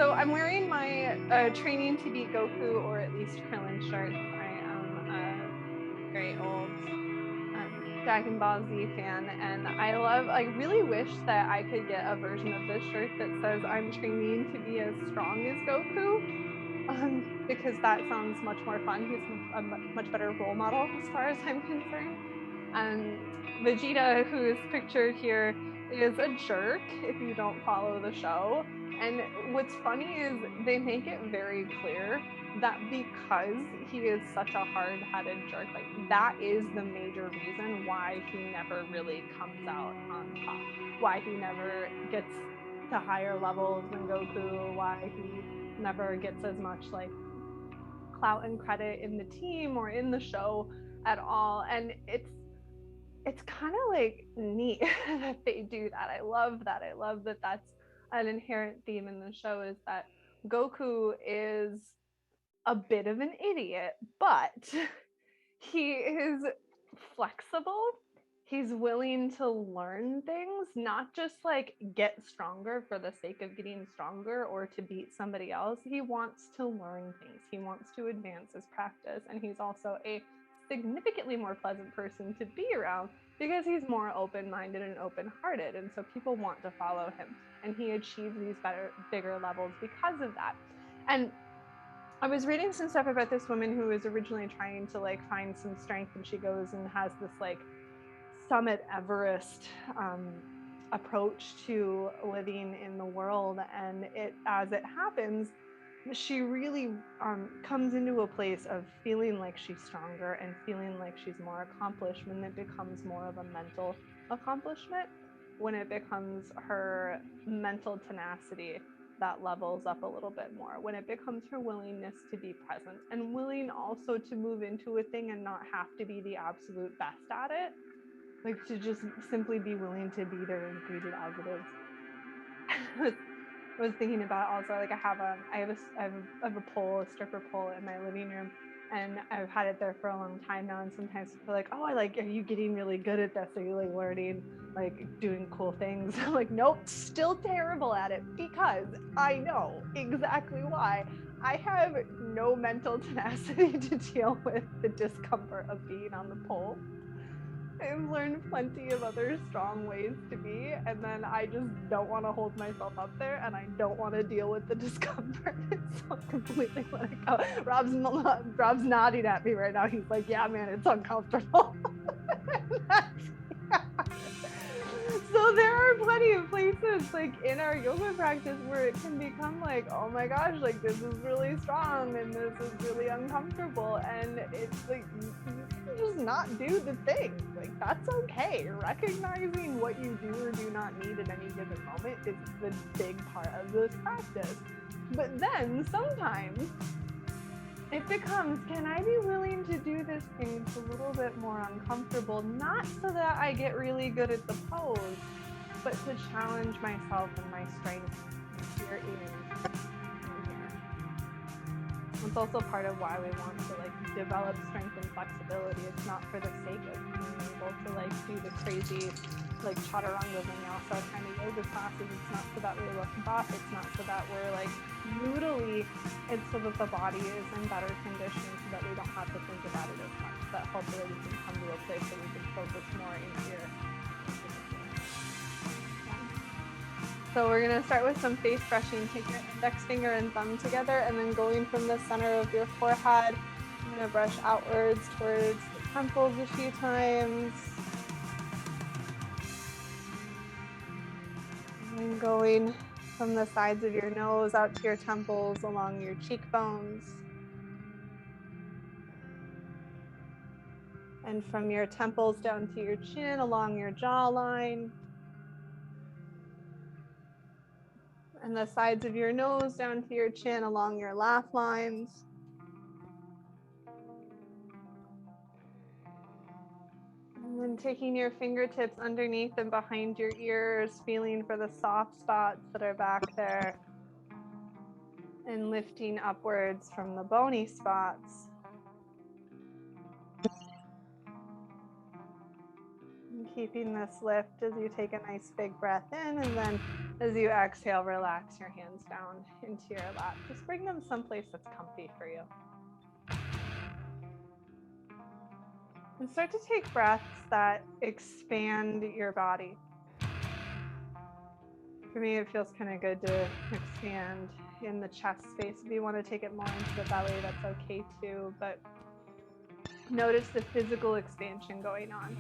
So I'm wearing my training to be Goku, or at least Krillin shirts. I am a very old Dragon Ball Z fan, and I really wish that I could get a version of this shirt that says I'm training to be as strong as Goku, because that sounds much more fun. He's a much better role model as far as I'm concerned. Vegeta, who is pictured here, is a jerk if you don't follow the show. And what's funny is they make it very clear that because he is such a hard-headed jerk, like that is the major reason why he never really comes out on top, why he never gets to higher levels than Goku, why he never gets as much like clout and credit in the team or in the show at all. And it's kind of like neat that they do that. I love that. I love that that's an inherent theme in the show, is that Goku is a bit of an idiot, but he is flexible. He's willing to learn things, not just like get stronger for the sake of getting stronger or to beat somebody else. He wants to learn things. He wants to advance his practice. And he's also a significantly more pleasant person to be around because he's more open-minded and open-hearted. And so people want to follow him. And he achieves these bigger levels because of that. And I was reading some stuff about this woman who was originally trying to like find some strength, and she goes and has this like summit Everest approach to living in the world. And as it happens, she really comes into a place of feeling like she's stronger and feeling like she's more accomplished when it becomes more of a mental accomplishment, when it becomes her mental tenacity that levels up a little bit more, when it becomes her willingness to be present and willing also to move into a thing and not have to be the absolute best at it, like to just simply be willing to be there and greet it as it is. I was thinking about also, like I have a pole, a stripper pole in my living room, and I've had it there for a long time now. And sometimes people are like, "Oh, are you getting really good at this? Are you like learning, like doing cool things?" I'm like, "Nope, still terrible at it because I know exactly why. I have no mental tenacity to deal with the discomfort of being on the pole. I've learned plenty of other strong ways to be, and then I just don't want to hold myself up there, and I don't want to deal with the discomfort. So I completely let it go. Rob's nodding at me right now. He's like, "Yeah, man, it's uncomfortable." So there are plenty of places like in our yoga practice where it can become like, oh my gosh, like this is really strong and this is really uncomfortable, and it's like you can just not do the thing. Like that's okay. Recognizing what you do or do not need at any given moment is the big part of this practice. But then sometimes it becomes, can I be willing to do this thing that's a little bit more uncomfortable, not so that I get really good at the pose, but to challenge myself and my strength here in here. It's also part of why we want to like develop strength and flexibility. It's not for the sake of being able to like do the crazy like chaturanga vinyasa kind of yoga classes. It's not so that we look buff. It's not so that we're like noodly. It's so that the body is in better condition, so that we don't have to think about it as much. That hopefully we can come to a place that we can focus more in here. So we're going to start with some face brushing. Take your index finger and thumb together, and then going from the center of your forehead, I'm going to brush outwards towards the temples a few times. And going from the sides of your nose out to your temples, along your cheekbones. And from your temples down to your chin, along your jawline. And the sides of your nose down to your chin, along your laugh lines. And then taking your fingertips underneath and behind your ears, feeling for the soft spots that are back there. And lifting upwards from the bony spots. And keeping this lift as you take a nice big breath in, and then as you exhale, relax your hands down into your lap. Just bring them someplace that's comfy for you. And start to take breaths that expand your body. For me, it feels kind of good to expand in the chest space. If you want to take it more into the belly, that's okay too. But notice the physical expansion going on.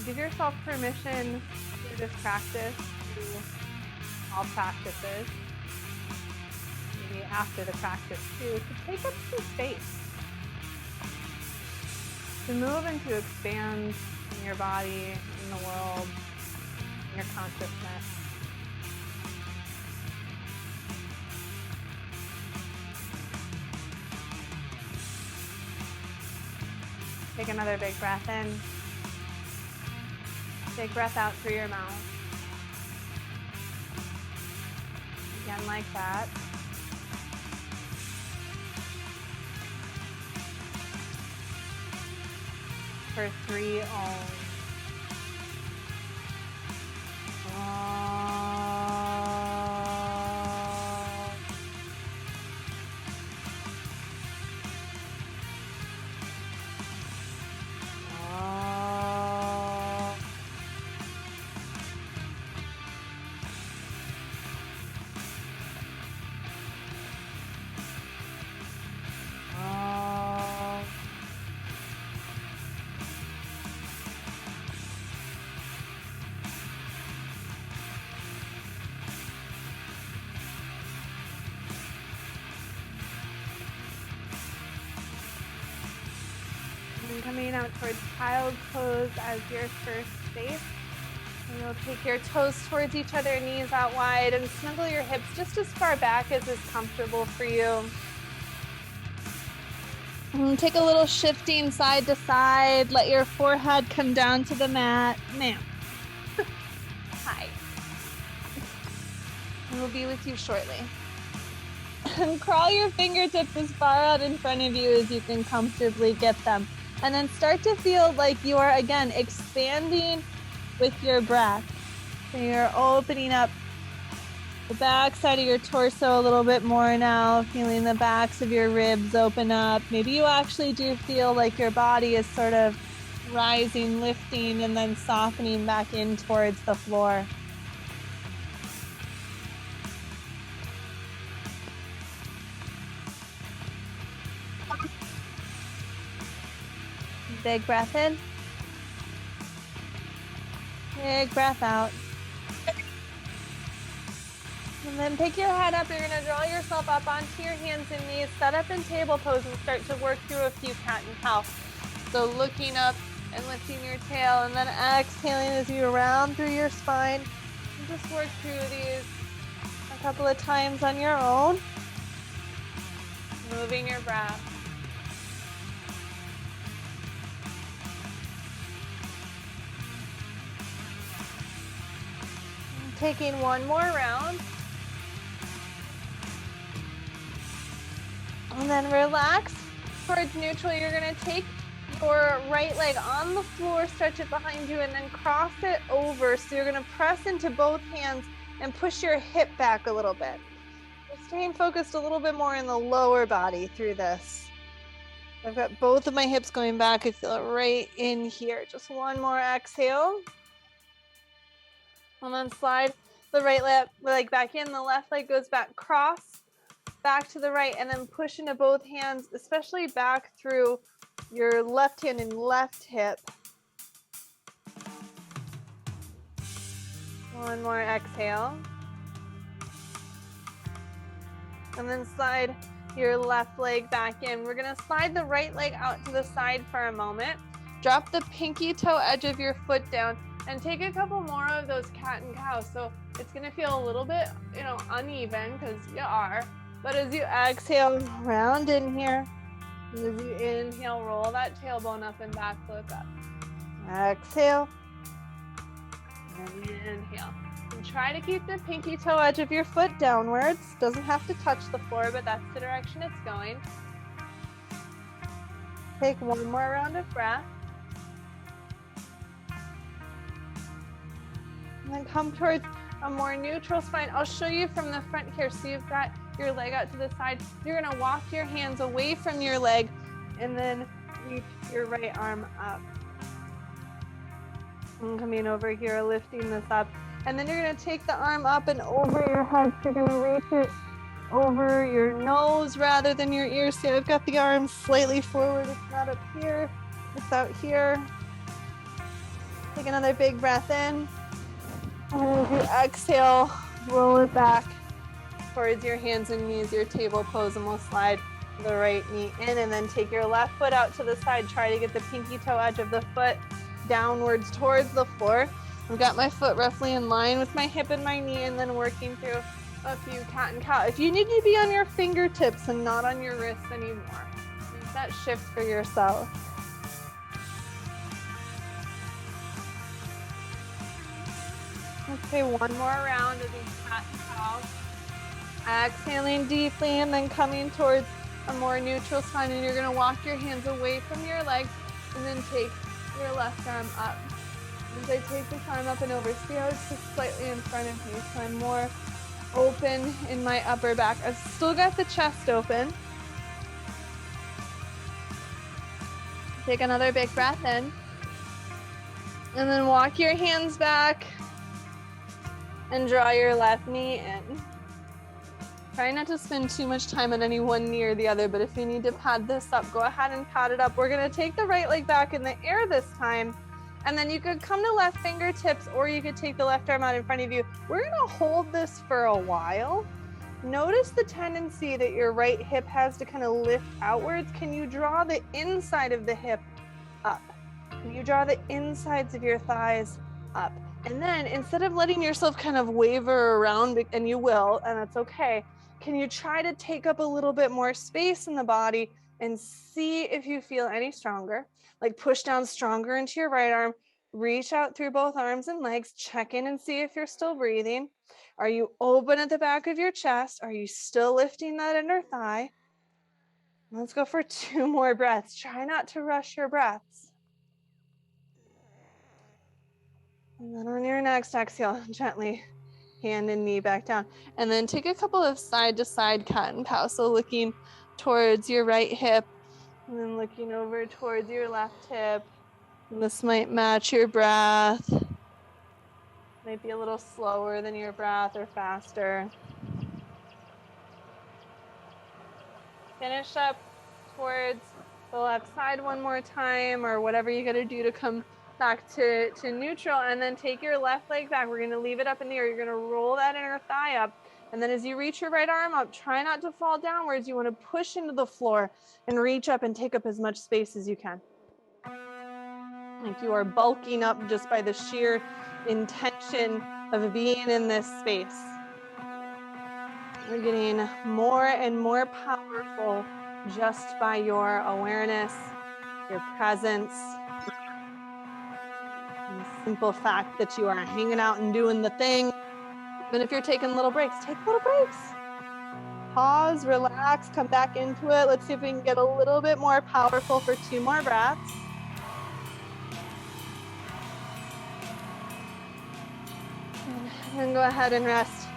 Give yourself permission through this practice, through all practices, maybe after the practice too, to take up some space. To move and to expand in your body, in the world, in your consciousness. Take another big breath in. Big breath out through your mouth. Again, like that. For 3 Om. Coming out towards child's pose as your first space. And you'll take your toes towards each other, knees out wide, and snuggle your hips just as far back as is comfortable for you. And take a little shifting side to side. Let your forehead come down to the mat. Ma'am. Hi. We'll be with you shortly. And crawl your fingertips as far out in front of you as you can comfortably get them. And then start to feel like you are, again, expanding with your breath. So you're opening up the back side of your torso a little bit more now, feeling the backs of your ribs open up. Maybe you actually do feel like your body is sort of rising, lifting, and then softening back in towards the floor. Big breath in. Big breath out. And then pick your head up. You're going to draw yourself up onto your hands and knees. Set up in table pose and start to work through a few cat and cow. So looking up and lifting your tail, and then exhaling as you round through your spine. And just work through these a couple of times on your own. Moving your breath. Taking one more round. And then relax towards neutral. You're going to take your right leg on the floor, stretch it behind you, and then cross it over. So you're going to press into both hands and push your hip back a little bit. We're staying focused a little bit more in the lower body through this. I've got both of my hips going back. I feel it right in here. Just one more exhale. And then slide the right leg back in. The left leg goes back, cross back to the right, and then push into both hands, especially back through your left hand and left hip. One more exhale. And then slide your left leg back in. We're going to slide the right leg out to the side for a moment. Drop the pinky toe edge of your foot down and take a couple more of those cat and cow. So it's going to feel a little bit, uneven because you are. But as you exhale, round in here. As you inhale, roll that tailbone up and back, look up. Exhale. And inhale. And try to keep the pinky toe edge of your foot downwards. Doesn't have to touch the floor, but that's the direction it's going. Take one more round of breath. And then come towards a more neutral spine. I'll show you from the front here. So you've got your leg out to the side. You're gonna walk your hands away from your leg and then reach your right arm up. And coming over here, lifting this up. And then you're gonna take the arm up and over your head. So you're gonna reach it over your nose rather than your ears. See, I've got the arm slightly forward. It's not up here, it's out here. Take another big breath in. And as you exhale, roll it back towards your hands and knees, your table pose, and we'll slide the right knee in and then take your left foot out to the side. Try to get the pinky toe edge of the foot downwards towards the floor. I've got my foot roughly in line with my hip and my knee, and then working through a few cat and cow. If you need to be on your fingertips and not on your wrists anymore, make that shift for yourself. Okay, one more round of these cat and cow. Exhaling deeply and then coming towards a more neutral spine, and you're gonna walk your hands away from your legs and then take your left arm up. As I take this arm up and over, see how it's just slightly in front of me, so I'm more open in my upper back. I've still got the chest open. Take another big breath in. And then walk your hands back and draw your left knee in. Try not to spend too much time on any one knee or the other, but if you need to pad this up, go ahead and pad it up. We're gonna take the right leg back in the air this time, and then you could come to left fingertips, or you could take the left arm out in front of you. We're gonna hold this for a while. Notice the tendency that your right hip has to kind of lift outwards. Can you draw the inside of the hip up? Can you draw the insides of your thighs up? And then instead of letting yourself kind of waver around, and you will, and that's okay, can you try to take up a little bit more space in the body and see if you feel any stronger? Like push down stronger into your right arm, reach out through both arms and legs, check in and see if you're still breathing. Are you open at the back of your chest? Are you still lifting that inner thigh? Let's go for 2 more breaths. Try not to rush your breaths. And then on your next exhale, gently hand and knee back down. And then take a couple of side to side cat and cow. So looking towards your right hip and then looking over towards your left hip. And this might match your breath. Might be a little slower than your breath or faster. Finish up towards the left side one more time, or whatever you got to do to come back to neutral, and then take your left leg back. We're going to leave it up in the air. You're going to roll that inner thigh up, and then as you reach your right arm up, try not to fall downwards. You want to push into the floor and reach up and take up as much space as you can. Like you are bulking up just by the sheer intention of being in this space. You're getting more and more powerful just by your awareness, your presence, and the simple fact that you are hanging out and doing the thing. Even if you're taking little breaks, take little breaks. Pause, relax, come back into it. Let's see if we can get a little bit more powerful for 2 more breaths. And then go ahead and rest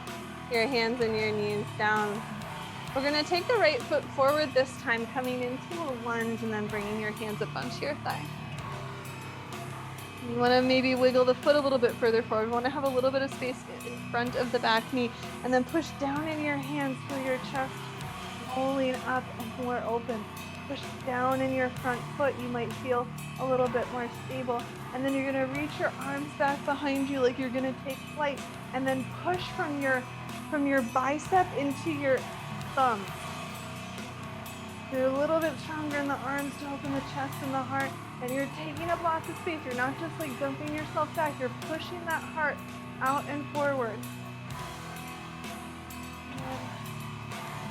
your hands and your knees down. We're going to take the right foot forward this time, coming into a lunge and then bringing your hands up onto your thigh. You want to maybe wiggle the foot a little bit further forward. You want to have a little bit of space in front of the back knee, and then push down in your hands through your chest, rolling up and more open. Push down in your front foot. You might feel a little bit more stable. And then you're going to reach your arms back behind you like you're going to take flight, and then push from your bicep into your thumbs. You're a little bit stronger in the arms to open the chest and the heart, and you're taking up lots of space. You're not just like dumping yourself back, you're pushing that heart out and forward.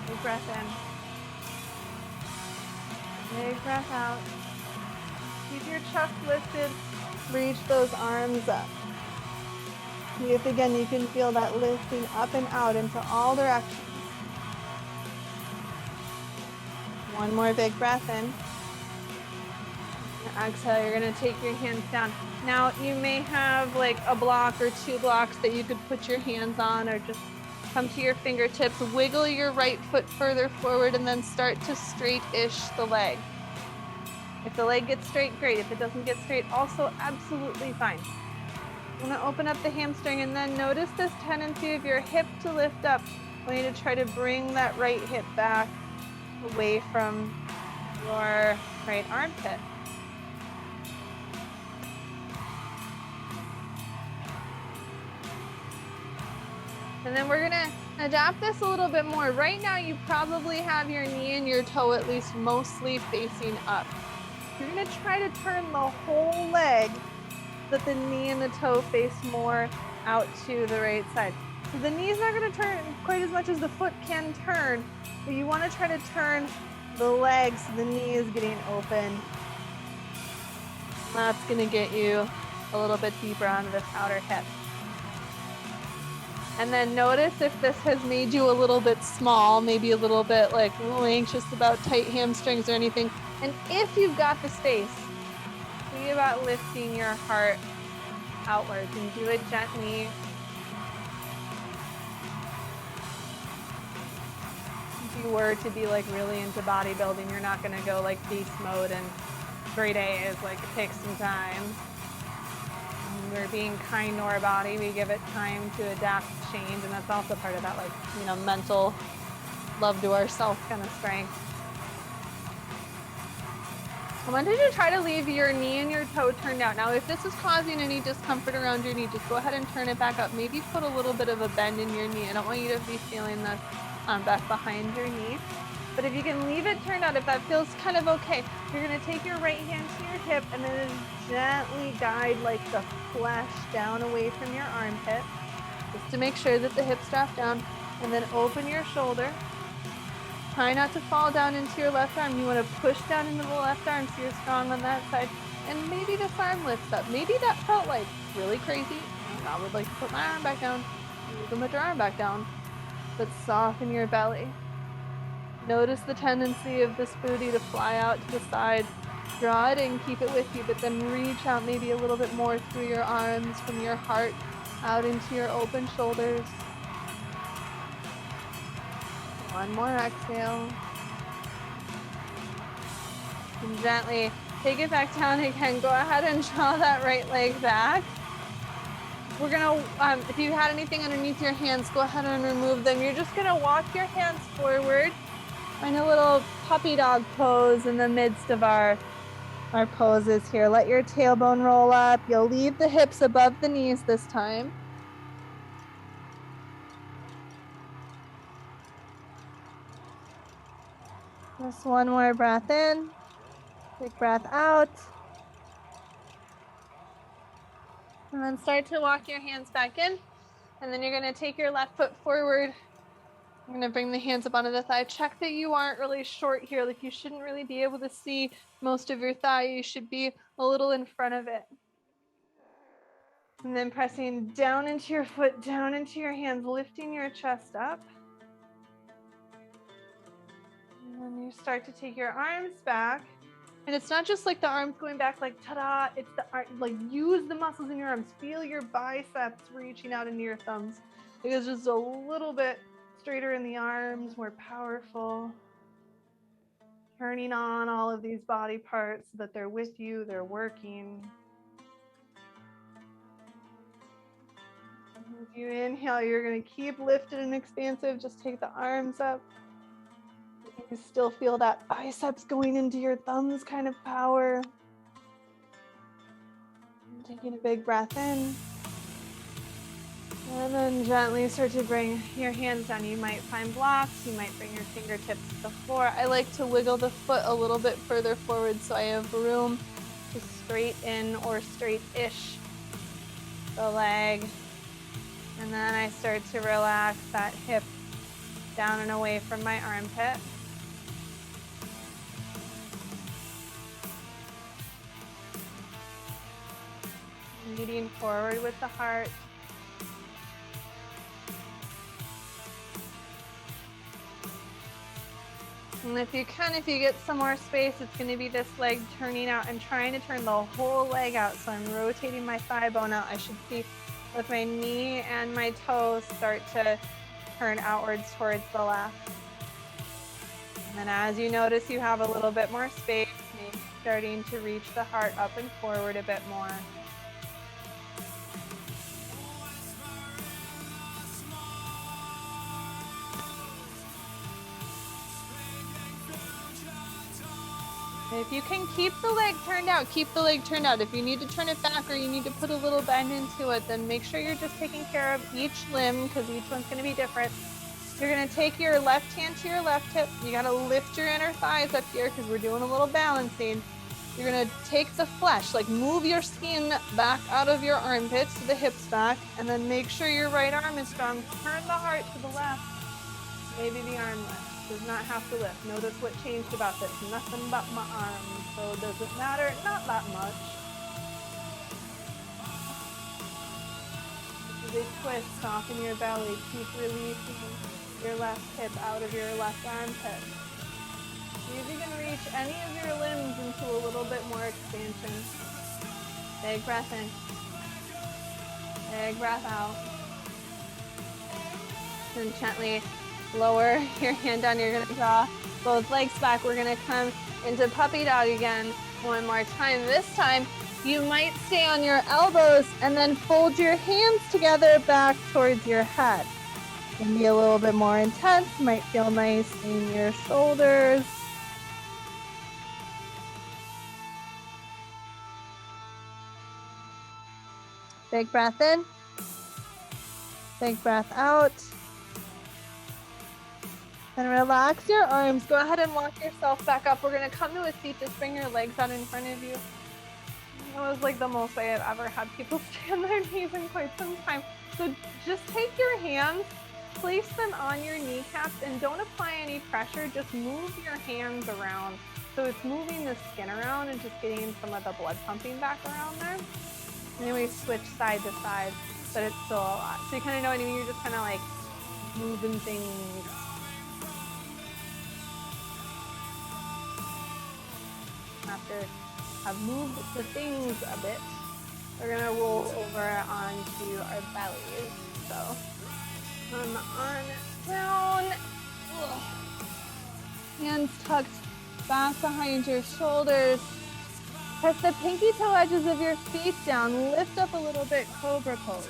Big breath in. Big breath out. Keep your chest lifted. Reach those arms up. See if again you can feel that lifting up and out into all directions. One more big breath in. Exhale, you're gonna take your hands down. Now you may have like a block or 2 blocks that you could put your hands on, or just come to your fingertips, wiggle your right foot further forward, and then start to straight-ish the leg. If the leg gets straight, great. If it doesn't get straight, also absolutely fine. I'm gonna open up the hamstring, and then notice this tendency of your hip to lift up. I want you to try to bring that right hip back away from your right armpit. And then we're gonna adapt this a little bit more. Right now, you probably have your knee and your toe at least mostly facing up. You're gonna try to turn the whole leg so that the knee and the toe face more out to the right side. So the knee's not gonna turn quite as much as the foot can turn, but you wanna try to turn the leg so the knee is getting open. That's gonna get you a little bit deeper onto this outer hip. And then notice if this has made you a little bit small, maybe a little bit like anxious about tight hamstrings or anything. And if you've got the space, think about lifting your heart outwards and do it gently. If you were to be like really into bodybuilding, you're not gonna go like beast mode and 3 days, like it takes some time. We're being kind to our body. We give it time to adapt, change, and that's also part of that, like, you know, mental love to ourself kind of strength. I want you to try to leave your knee and your toe turned out. Now, if this is causing any discomfort around your knee, just go ahead and turn it back up. Maybe put a little bit of a bend in your knee. I don't want you to be feeling this back behind your knee. But if you can leave it turned out, if that feels kind of okay, you're gonna take your right hand to your hip and then gently guide like the flesh down away from your armpit, just to make sure that the hips drop down, and then open your shoulder. Try not to fall down into your left arm. You wanna push down into the left arm so you're strong on that side. And maybe this arm lifts up. Maybe that felt like really crazy. I would like to put my arm back down. You can put your arm back down, but soften your belly. Notice the tendency of this booty to fly out to the side. Draw it in, keep it with you, but then reach out maybe a little bit more through your arms, from your heart out into your open shoulders. One more exhale. And gently take it back down again. Go ahead and draw that right leg back. We're gonna, if you had anything underneath your hands, go ahead and remove them. You're just gonna walk your hands forward. Find a little puppy dog pose in the midst of our poses here. Let your tailbone roll up. You'll leave the hips above the knees this time. Just one more breath in. Big breath out. And then start to walk your hands back in. And then you're gonna take your left foot forward. I'm gonna bring the hands up onto the thigh. Check that you aren't really short here. Like, you shouldn't really be able to see most of your thigh. You should be a little in front of it. And then pressing down into your foot, down into your hands, lifting your chest up. And then you start to take your arms back. And it's not just like the arms going back like ta-da, it's the like, use the muscles in your arms. Feel your biceps reaching out into your thumbs. Because just a little bit straighter in the arms, more powerful. Turning on all of these body parts so that they're with you, they're working. As you inhale, you're gonna keep lifted and expansive. Just take the arms up. You still feel that biceps going into your thumbs kind of power. And taking a big breath in. And then gently start to bring your hands down. You might find blocks. You might bring your fingertips to the floor. I like to wiggle the foot a little bit further forward so I have room to straighten or straight-ish the leg. And then I start to relax that hip down and away from my armpit. Leading forward with the heart. And if you can, if you get some more space, it's going to be this leg turning out and trying to turn the whole leg out. So I'm rotating my thigh bone out. I should see both my knee and my toes start to turn outwards towards the left. And then as you notice you have a little bit more space, maybe starting to reach the heart up and forward a bit more. If you can keep the leg turned out, keep the leg turned out. If you need to turn it back or you need to put a little bend into it, then make sure you're just taking care of each limb because each one's going to be different. You're going to take your left hand to your left hip. You got to lift your inner thighs up here because we're doing a little balancing. You're going to take the flesh, like move your skin back out of your armpits to the hips back, and then make sure your right arm is strong. Turn the heart to the left. Maybe the arm lift. Does not have to lift. Notice what changed about this. Nothing but my arms. So does it matter? Not that much. This is a twist. Soften your belly. Keep releasing your left hip out of your left armpit. See if you can reach any of your limbs into a little bit more expansion. Big breath in. Big breath out. And gently lower your hand down. You're going to draw both legs back. We're going to come into puppy dog again one more time. This time, you might stay on your elbows and then fold your hands together back towards your head. It can be a little bit more intense. Might feel nice in your shoulders. Big breath in. Big breath out. And relax your arms. Go ahead and walk yourself back up. We're going to come to a seat. Just bring your legs out in front of you. That was like the most I have ever had people stay on their knees in quite some time. So just take your hands, place them on your kneecaps, and don't apply any pressure. Just move your hands around. So it's moving the skin around and just getting some of the blood pumping back around there. And then we switch side to side, but it's still a lot. So you kind of know what I mean? You're just kind of like moving things. After I've moved the things a bit, we're gonna roll over onto our bellies. So come on down. Ugh. Hands tucked back behind your shoulders. Press the pinky toe edges of your feet down. Lift up a little bit, cobra pose.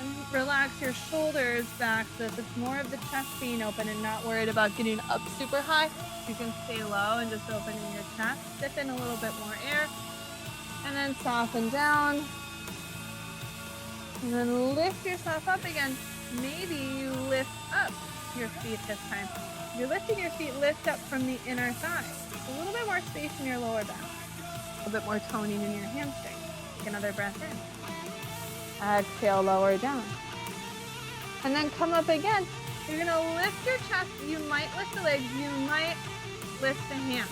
And relax your shoulders back so that it's more of the chest being open and not worried about getting up super high. You can stay low and just opening your chest. Sip in a little bit more air. And then soften down. And then lift yourself up again. Maybe you lift up your feet this time. You're lifting your feet, lift up from the inner thigh. A little bit more space in your lower back. A little bit more toning in your hamstring. Take another breath in. Exhale, lower down. And then come up again. You're going to lift your chest. You might lift the legs. You might lift the hands.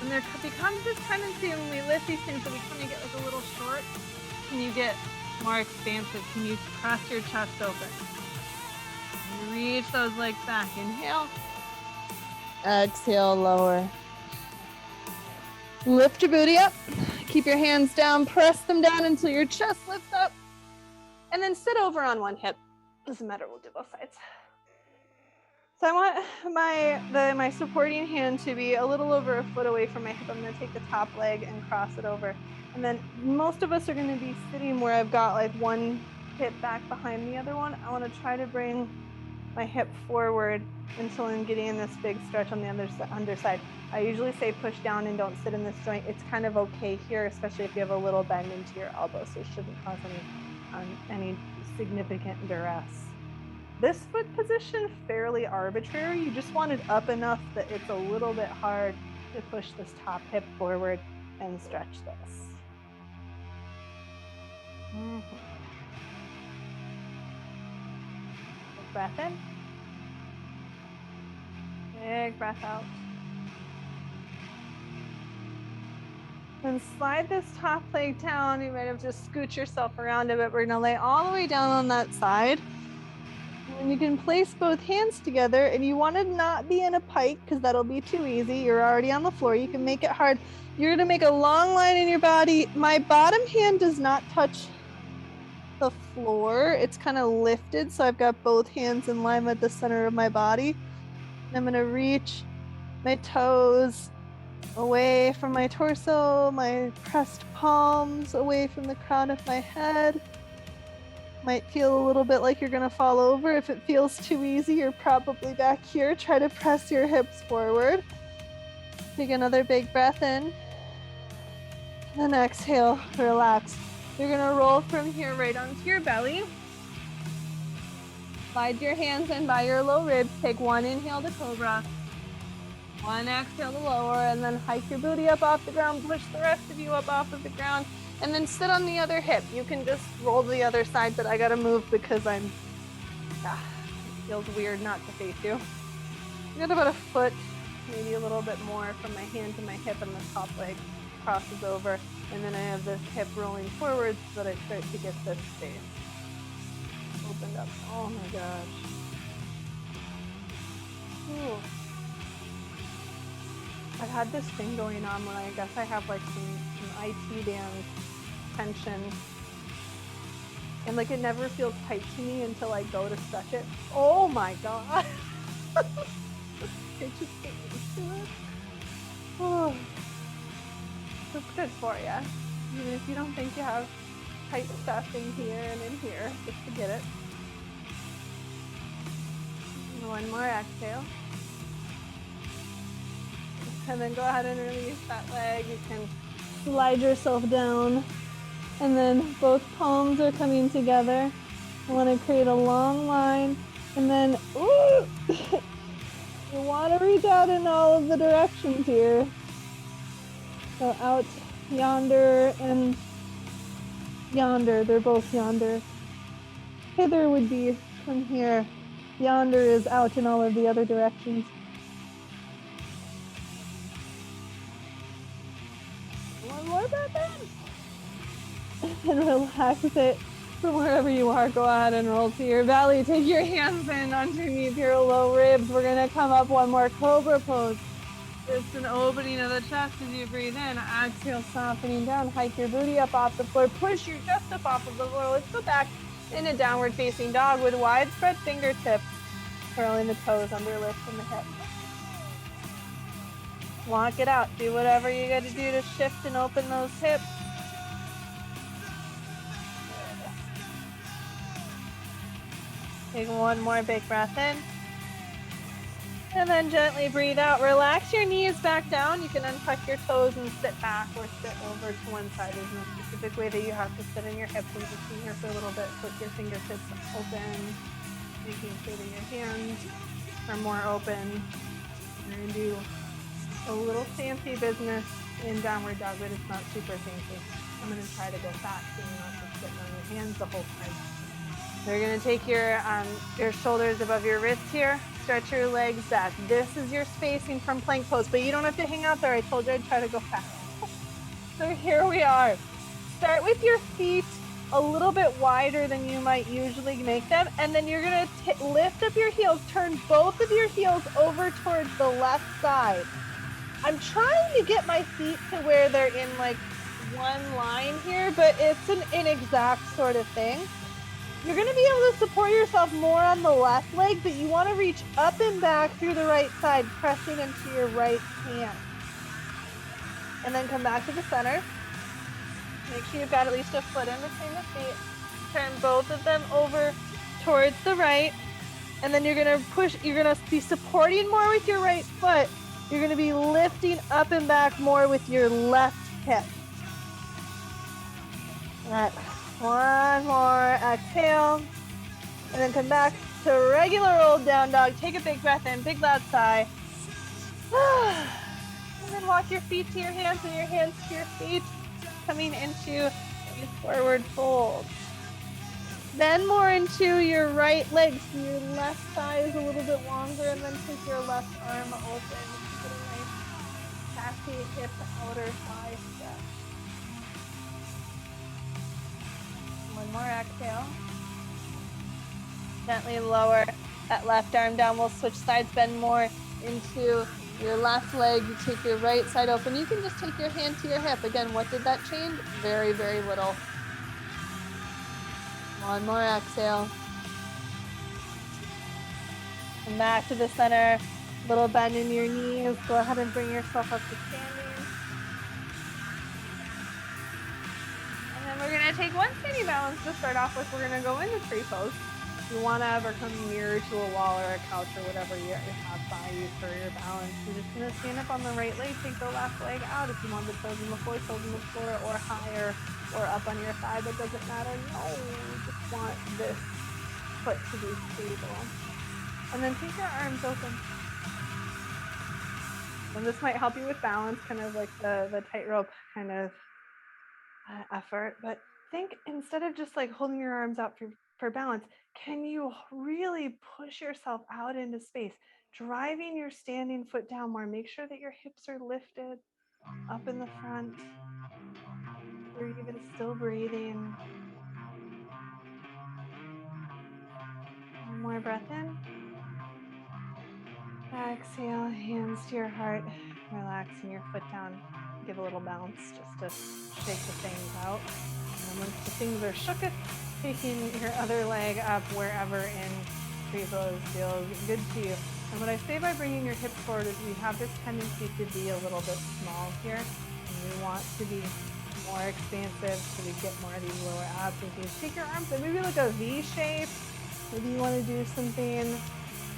And there becomes this tendency when we lift these things that we kind of get like a little short. Can you get more expansive? Can you press your chest open? Reach those legs back. Inhale. Exhale, lower. Lift your booty up. Keep your hands down. Press them down until your chest lifts up. And then sit over on one hip. Doesn't matter, we'll do both sides. So I want my supporting hand to be a little over a foot away from my hip. I'm going to take the top leg and cross it over. And then most of us are going to be sitting where I've got like one hip back behind the other one. I want to try to bring my hip forward until I'm getting this big stretch on the underside. I usually say push down and don't sit in this joint. It's kind of okay here, especially if you have a little bend into your elbow, so it shouldn't cause any significant duress. This foot position, fairly arbitrary. You just want it up enough that it's a little bit hard to push this top hip forward and stretch this. Big breath in. Big breath out. Then slide this top leg down. You might have just scoot yourself around a bit. We're gonna lay all the way down on that side. And you can place both hands together, and you want to not be in a pike because that'll be too easy. You're already on the floor. You can make it hard. You're going to make a long line in your body. My bottom hand does not touch the floor. It's kind of lifted, so I've got both hands in line with the center of my body. And I'm going to reach my toes away from my torso, my pressed palms away from the crown of my head. Might feel a little bit like you're gonna fall over. If it feels too easy, you're probably back here. Try to press your hips forward. Take another big breath in. And exhale, relax. You're gonna roll from here right onto your belly. Slide your hands in by your low ribs. Take one inhale to cobra. One exhale to lower, and then hike your booty up off the ground. Push the rest of you up off of the ground. And then sit on the other hip. You can just roll to the other side, but I gotta move because it feels weird not to face you. I got about a foot, maybe a little bit more from my hand to my hip, and the top leg crosses over. And then I have this hip rolling forward so that I start to get this space opened up. Oh my gosh. Ooh. I've had this thing going on where I guess I have like some IT band tension, and like it never feels tight to me until I go to stretch it. Oh my god. It just get used to it. Oh. That's good for you. Even if you don't think you have tight stuff in here and in here, just forget it. And one more exhale. And then go ahead and release that leg. You can slide yourself down. And then both palms are coming together. You want to create a long line. And then, ooh, you want to reach out in all of the directions here. So out yonder and yonder. They're both yonder. Hither would be from here. Yonder is out in all of the other directions. One more breath in. And relax it from wherever you are. Go ahead and roll to your belly. Take your hands in underneath your low ribs. We're going to come up one more cobra pose. Just an opening of the chest as you breathe in. Exhale, softening down. Hike your booty up off the floor. Push your chest up off of the floor. Let's go back in a downward facing dog with wide spread fingertips. Curling the toes, underlift from the hip. Walk it out. Do whatever you got to do to shift and open those hips. Take one more big breath in. And then gently breathe out. Relax your knees back down. You can untuck your toes and sit back or sit over to one side. There's no specific way that you have to sit in your hips. And just be here for a little bit. Put your fingertips open. Making sure that your hands are more open. We're going to do a little fancy business in downward dog, but it's not super fancy. I'm going to try to go fast so you're not just sitting on your hands the whole time. So you're going to take your shoulders above your wrists here. Stretch your legs back. This is your spacing from plank pose, but you don't have to hang out there. I told you I'd try to go fast. So here we are. Start with your feet a little bit wider than you might usually make them, and then you're going to lift up your heels. Turn both of your heels over towards the left side. I'm trying to get my feet to where they're in like one line here, but it's an inexact sort of thing. You're going to be able to support yourself more on the left leg, but you want to reach up and back through the right side, pressing into your right hand. And then come back to the center. Make sure you've got at least a foot in between the feet. Turn both of them over towards the right. And then you're going to push, you're going to be supporting more with your right foot. You're going to be lifting up and back more with your left hip. All right. One more exhale, and then come back to regular old down dog. Take a big breath in, big loud sigh. And then walk your feet to your hands and your hands to your feet, coming into a forward fold. Then more into your right leg, so your left thigh is a little bit longer, and then take your left arm open. Get a nice sassy hip outer thigh stretch. One more exhale. Gently lower that left arm down. We'll switch sides, bend more into your left leg. You take your right side open. You can just take your hand to your hip. Again, what did that change? Very, very little. One more exhale. Come back to the center. Little bend in your knees. Go ahead and bring yourself up to standing. And then we're gonna take one standing balance to start off with. We're gonna go into tree pose. You want to ever come near to a wall or a couch or whatever you have by you for your balance. You're just going to stand up on the right leg, take the left leg out. If you want the toes on the floor or higher or up on your thigh, that doesn't matter. No, you just want this foot to be stable. And then take your arms open. And this might help you with balance, kind of like the tightrope kind of effort. But think, instead of just like holding your arms out for balance, can you really push yourself out into space, driving your standing foot down more? Make sure that your hips are lifted up in the front. You're even still breathing. One more breath in. Exhale, hands to your heart, relaxing your foot down. Give a little bounce just to shake the things out. And once the things are shooketh, taking your other leg up wherever in tree pose feels good to you. And what I say by bringing your hips forward is we have this tendency to be a little bit small here, and we want to be more expansive so we get more of these lower abs. And you take your arms in maybe like a V shape. Maybe you want to do something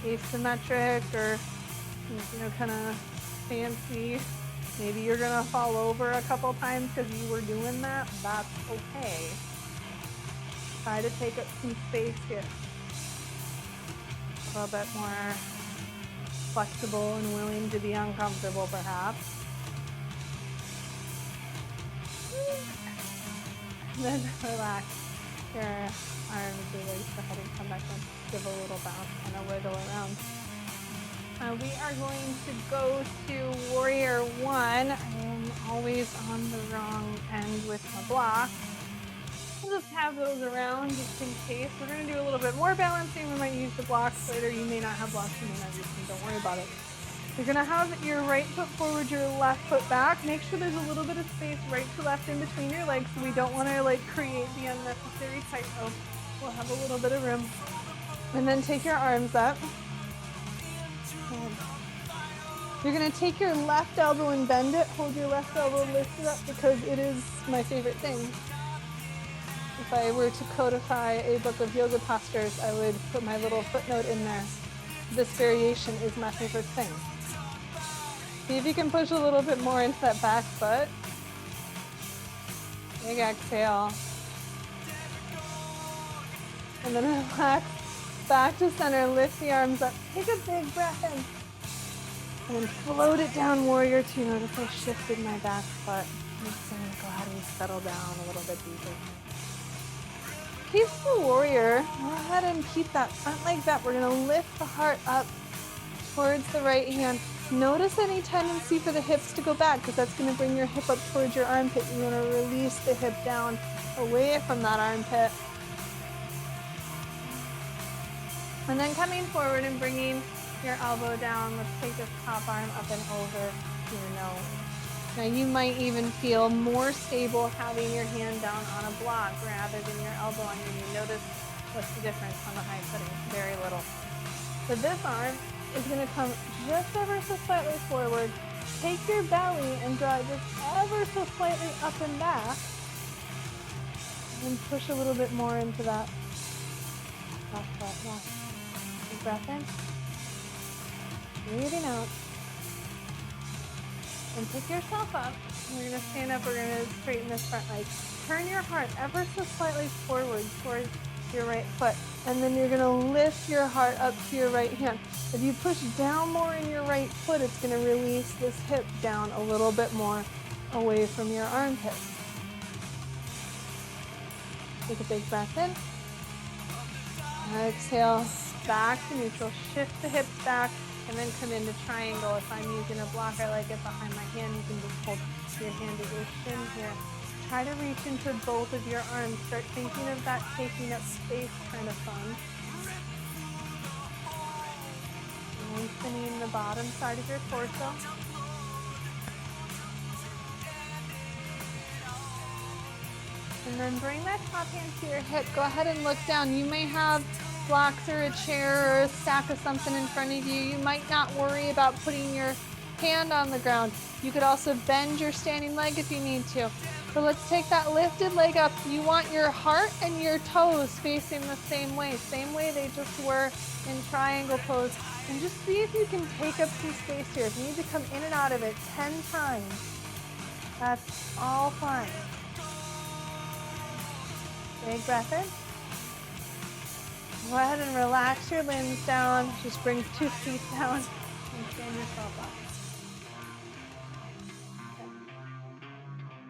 asymmetric or kind of fancy. Maybe you're gonna fall over a couple times because you were doing that. That's okay. Try to take up some space here. A little bit more flexible and willing to be uncomfortable, perhaps. And then relax your arms, your legs. Go ahead and come back and give a little bounce and a wiggle around. We are going to go to Warrior 1. I am always on the wrong end with my block. We'll just have those around just in case. We're going to do a little bit more balancing. We might use the blocks later. You may not have blocks, you may not use them. Don't worry about it. You're going to have your right foot forward, your left foot back. Make sure there's a little bit of space right to left in between your legs, so we don't want to create the unnecessary tightrope. We'll have a little bit of room. And then take your arms up. You're going to take your left elbow and bend it. Hold your left elbow lifted up because it is my favorite thing. If I were to codify a book of yoga postures, I would put my little footnote in there. This variation is my favorite thing. See if you can push a little bit more into that back foot. Big exhale. And then relax. Back to center, lift the arms up. Take a big breath in. And then float it down, Warrior 2. Notice I shifted my back foot. I'm just going to go ahead and settle down a little bit deeper. Peaceful Warrior, go ahead and keep that front leg bent. We're going to lift the heart up towards the right hand. Notice any tendency for the hips to go back because that's going to bring your hip up towards your armpit. You want to release the hip down away from that armpit. And then coming forward and bringing your elbow down. Let's take this top arm up and over to your nose. Now you might even feel more stable having your hand down on a block rather than your elbow on your knee. Notice what's the difference on the high setting? Very little. So this arm is going to come just ever so slightly forward. Take your belly and draw it just ever so slightly up and back. And push a little bit more into that left foot. Yeah. Big breath in. Breathing out. And pick yourself up. We're going to stand up. We're going to straighten this front leg. Turn your heart ever so slightly forward towards your right foot. And then you're going to lift your heart up to your right hand. If you push down more in your right foot, it's going to release this hip down a little bit more away from your armpit. Take a big breath in. Exhale, back to neutral. Shift the hips back. And then come into triangle. If I'm using a block, I like it behind my hand. You can just hold your hand at your shin here. Try to reach into both of your arms. Start thinking of that taking up space kind of fun. lengthening the bottom side of your torso. And then bring that top hand to your hip. Go ahead and look down. You may have blocks or a chair or a stack of something in front of you. You might not worry about putting your hand on the ground. You could also bend your standing leg if you need to. But let's take that lifted leg up. You want your heart and your toes facing the same way they just were in triangle pose. And just see if you can take up some space here. If you need to come in and out of it 10 times, that's all fine. Big breath in. Go ahead and relax your limbs down. Just bring 2 feet down and stand yourself up.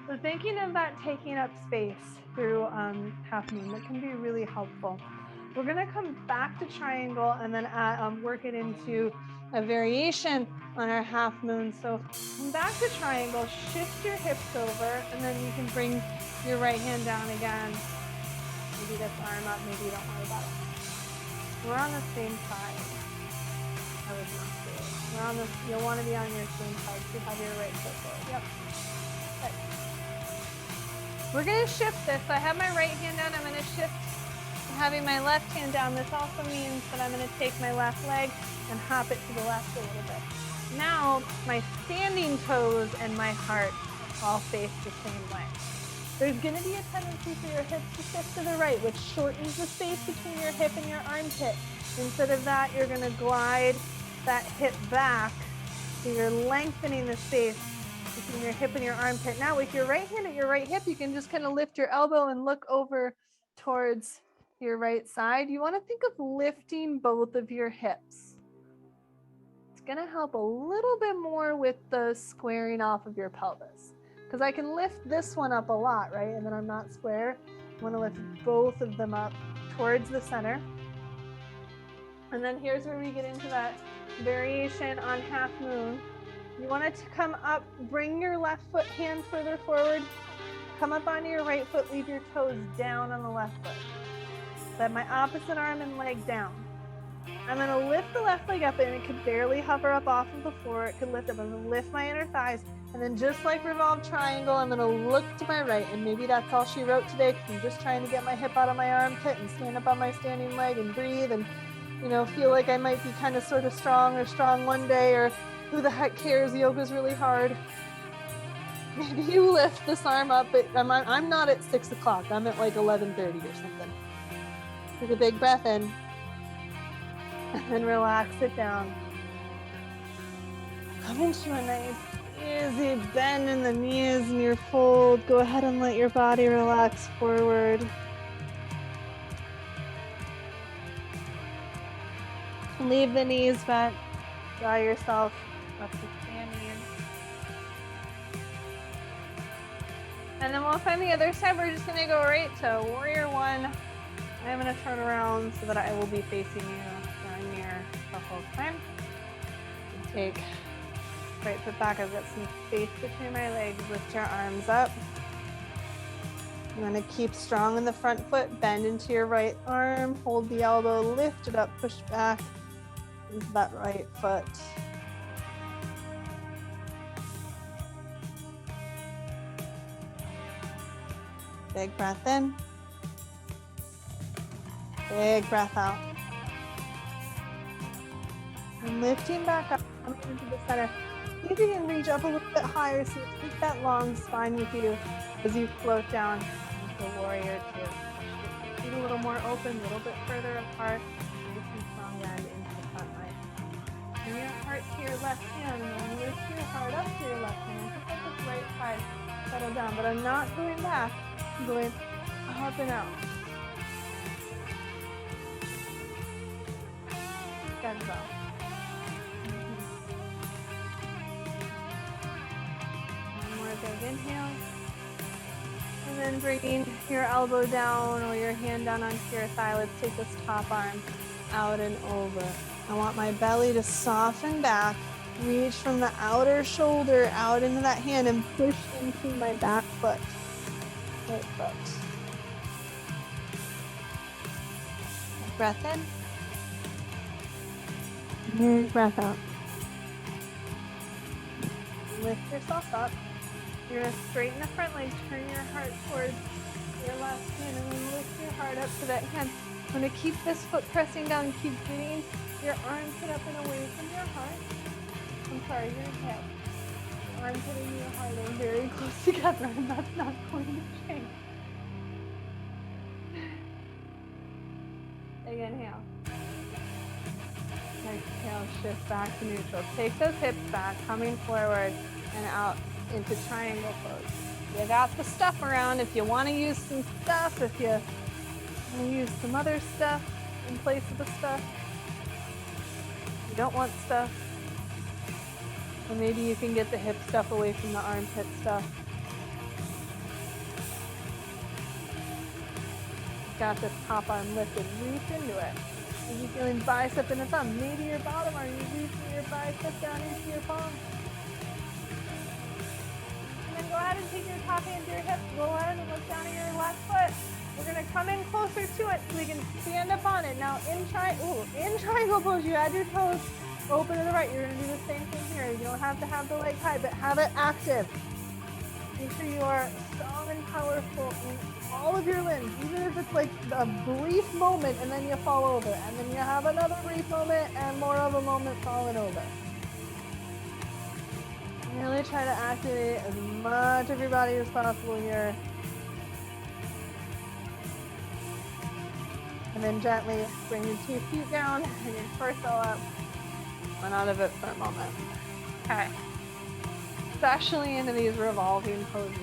So thinking of that taking up space through half moon, that can be really helpful. We're gonna come back to triangle and then work it into a variation on our half moon. So come back to triangle, shift your hips over, and then you can bring your right hand down again. Maybe this arm up, maybe you don't worry about it. We're on the same side. I would not do it. We're on this, you'll want to be on your same side, so you have your right foot forward. Yep. Okay. We're gonna shift this. So I have my right hand down, I'm gonna shift to having my left hand down. This also means that I'm gonna take my left leg and hop it to the left a little bit. Now, my standing toes and my heart all face the same way. There's going to be a tendency for your hips to shift to the right, which shortens the space between your hip and your armpit. Instead of that, you're going to glide that hip back, so you're lengthening the space between your hip and your armpit. Now, with your right hand at your right hip, you can just kind of lift your elbow and look over towards your right side. You want to think of lifting both of your hips. It's going to help a little bit more with the squaring off of your pelvis. Because I can lift this one up a lot, right? And then I'm not square. I want to lift both of them up towards the center. And then here's where we get into that variation on half moon. You want it to come up, bring your left foot hand further forward, come up onto your right foot, leave your toes down on the left foot. Set my opposite arm and leg down. I'm going to lift the left leg up, and it could barely hover up off of the floor. It could lift up. I'm going to lift my inner thighs. And then just like revolve triangle, I'm going to look to my right. And maybe that's all she wrote today, because I'm just trying to get my hip out of my armpit and stand up on my standing leg and breathe and, you know, feel like I might be kind of sort of strong or strong one day, or who the heck cares? Yoga's really hard. Maybe you lift this arm up, but I'm not at 6 o'clock. I'm at like 11:30 or something. Take a big breath in. And relax it down. Come into a nice, easy bend in the knees and your fold. Go ahead and let your body relax forward. Leave the knees bent. Draw yourself up to standing. And then we'll find the other side. We're just going to go right to warrior one. I'm going to turn around so that I will be facing you. The whole time. Take right foot back. I've got some space between my legs. Lift your arms up. I'm going to keep strong in the front foot. Bend into your right arm. Hold the elbow. Lift it up. Push back into that right foot. Big breath in. Big breath out. And lifting back up, coming into the center. See if you can reach up a little bit higher, so you keep that long spine with you as you float down into warrior two. Feet a little more open, a little bit further apart. Nice and strong bend into the front leg. Bring your heart to your left hand, and lift your heart up to your left hand. Just let this right side settle down. But I'm not going back. I'm going up and out. Good job. Big inhale, and then bringing your elbow down or your hand down onto your thigh. Let's take this top arm out and over. I want my belly to soften back, reach from the outer shoulder out into that hand and push into my back foot. Right foot. Breath in. Big breath out. Lift yourself up. You're going to straighten the front leg, turn your heart towards your left hand, and then lift your heart up to that hand. I'm going to keep this foot pressing down, keep getting your armpit up and away from your heart. I'm sorry, your hip. Armpit and your heart are very close together, and that's not going to change. Big inhale. Exhale, shift back to neutral. Take those hips back, coming forward and out into triangle pose. You got the stuff around if you want to use some stuff, if you want to use some other stuff in place of the stuff. You don't want stuff. Or maybe you can get the hip stuff away from the armpit stuff. Got this top arm lifted, reach into it. Are you feeling bicep and a thumb? Maybe your bottom arm, you reach your bicep down into your palm. And then go ahead and take your top hand to your hip. Go ahead and look down at your left foot. We're going to come in closer to it so we can stand up on it. Now in triangle pose, you had your toes open to the right. You're going to do the same thing here. You don't have to have the leg high, but have it active. Make sure you are strong and powerful in all of your limbs, even if it's like a brief moment and then you fall over, and then you have another brief moment and more of a moment falling over. Really try to activate as much of your body as possible here. And then gently bring your 2 feet down and your torso up. Run out of it for a moment. Okay. Especially into these revolving poses.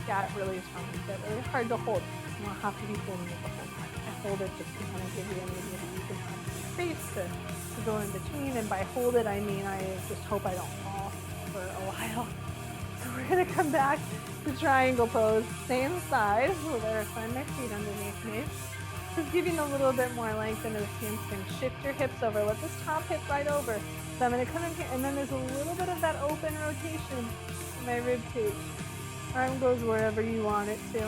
Get really strong. Get really hard to hold. You don't have to be holding it the whole time. I hold it just to kind of give you an idea that you can have space to go in between. And by hold it, I mean I just hope I don't fall for a while. So we're going to come back to triangle pose. Same side. So there, find my feet underneath me. Just giving a little bit more length into the hamstring. Shift your hips over. Let this top hip right over. So I'm going to come in here, and then there's a little bit of that open rotation in my rib cage. Arm goes wherever you want it to.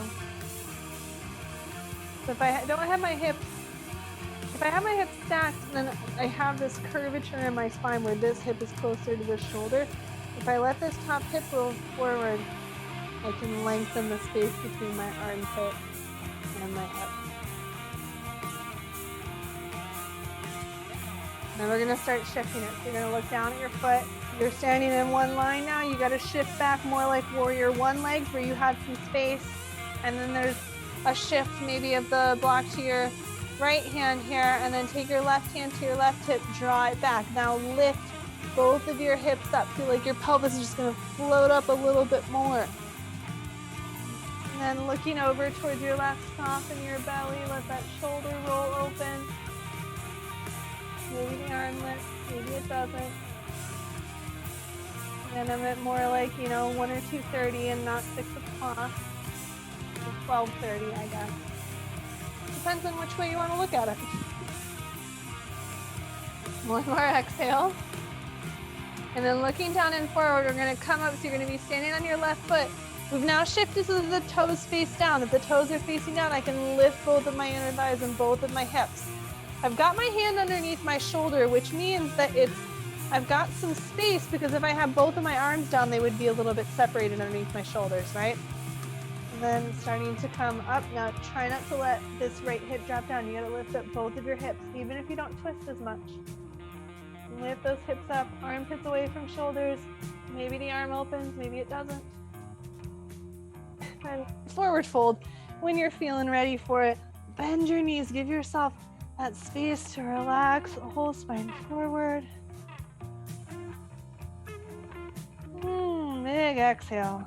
So if I don't have my hips, if I have my hips stacked, then I have this curvature in my spine where this hip is closer to the shoulder. If I let this top hip roll forward, I can lengthen the space between my armpit and my hip. Now we're going to start shifting it. So you're going to look down at your foot. You're standing in one line now. You got to shift back more like warrior one legs where you had some space. And then there's a shift maybe of the block to your right hand here. And then take your left hand to your left hip, draw it back. Now lift both of your hips up. Feel like your pelvis is just going to float up a little bit more. And then looking over towards your left, soften your belly. Let that shoulder roll open. Maybe the arm lifts, maybe it doesn't. And I'm at more like, 1 or 2:30 and not 6 o'clock. 12:30, I guess. Depends on which way you want to look at it. One more exhale. And then looking down and forward, we're going to come up. So you're going to be standing on your left foot. We've now shifted so that the toes face down. If the toes are facing down, I can lift both of my inner thighs and both of my hips. I've got my hand underneath my shoulder, which means that I've got some space, because if I have both of my arms down, they would be a little bit separated underneath my shoulders, right? And then starting to come up. Now try not to let this right hip drop down. You gotta lift up both of your hips, even if you don't twist as much. Lift those hips up, armpits away from shoulders. Maybe the arm opens, maybe it doesn't. And forward fold when you're feeling ready for it. Bend your knees, give yourself that space to relax, the whole spine forward. Big exhale.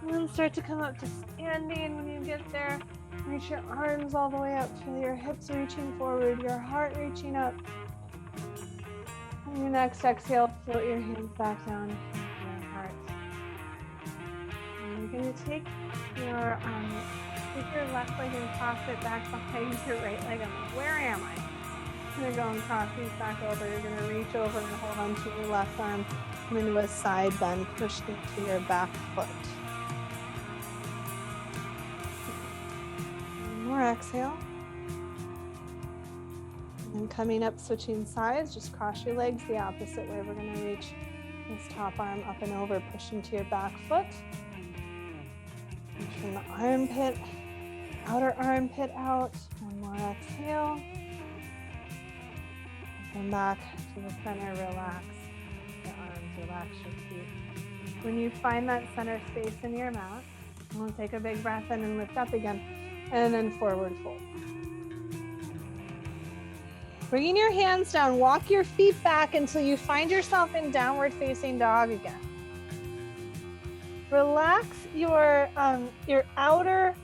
And then start to come up to standing when you get there. Reach your arms all the way up. Feel your hips reaching forward, your heart reaching up. On your next exhale, float your hands back down to your heart. And you're going to take your left leg and cross it back behind your right leg. I'm like, where am I? You're going to go and cross these back over. You're going to reach over and hold on to your left arm. Come into a side bend, push into your back foot. One more exhale. And coming up, switching sides, just cross your legs the opposite way. We're going to reach this top arm up and over, push into your back foot. Reach from the armpit, outer armpit out. One more exhale. Come back to the center, relax the arms, relax your feet. When you find that center space in your mat, we'll take a big breath in and lift up again, and then forward fold. Bringing your hands down, walk your feet back until you find yourself in downward facing dog again. Relax your outer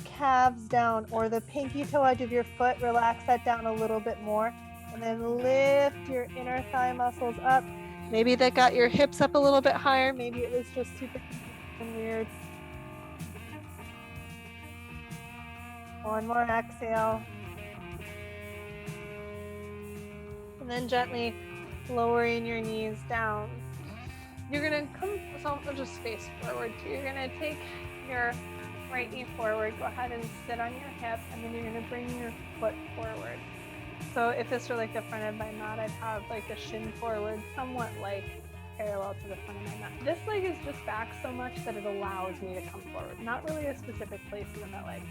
calves down, or the pinky toe edge of your foot. Relax that down a little bit more, and then lift your inner thigh muscles up. Maybe that got your hips up a little bit higher. Maybe it was just super and weird. One more exhale. And then gently lowering your knees down. You're gonna come, so just face forward too. You're gonna take your right knee forward, go ahead and sit on your hip, and then you're gonna bring your foot forward. So if this were like the front of my mat, I'd have like the shin forward, somewhat like parallel to the front of my mat. This leg is just back so much that it allows me to come forward, not really a specific place in that leg.